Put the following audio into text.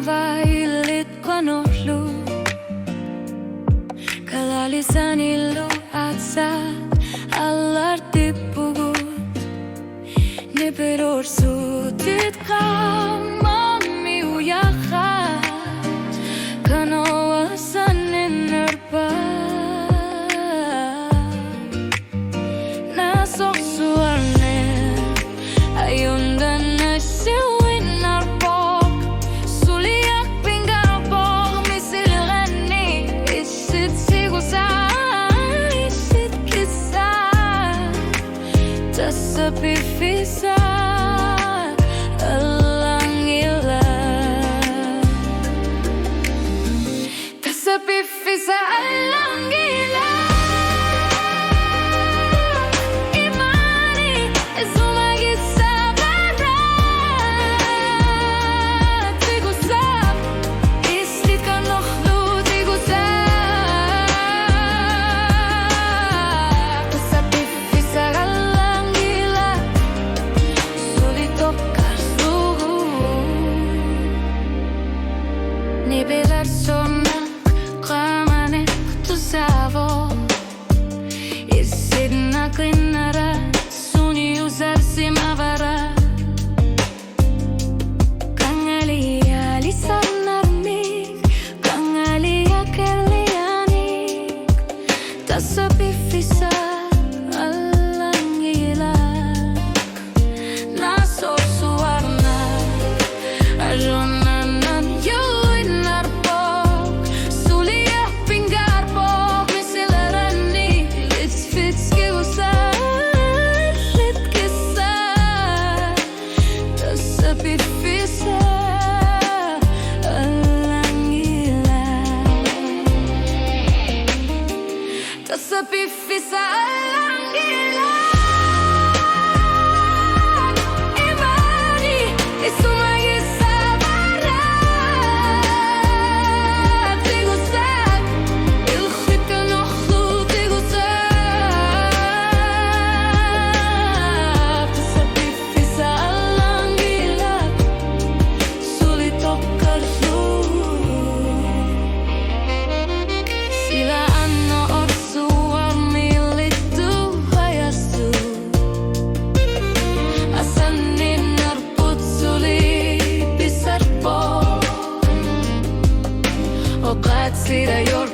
mabailit konolu Kalalisan ilu at saat allar tipugut Nipirur sutit kamami uyakat Kanawasan inerba Nasok suarne ayundan nasiwin arbok Suliak pinggarbok misilgani Isit sigusan, isit kisah Tassa Piffissaq Allaanngilaq Tassa Piffissaq Allaanngilaq Nibiler sormak qamanek tusavo Isidna qinara suni usarsim avara Kangalia lisarnarmik Kangalia kelianik Tassa Piffissaq Allaanngilaq Nasor suarna ajonanan yuin arbok Suliak pinggarbok misilrani Litsfits kiusar lit kisah Tassa Piffissaq Allaanngilaq Tassa Piffissaq Allaanngilaq Imani isumagi sabarat Tigusak ilkhita nokhlu tigusak Tassa Piffissaq Allaanngilaq sulit tokkarlu Sila anno orsu armilittu hayastu Asanin narbut suli bisarpo Oqat sira yor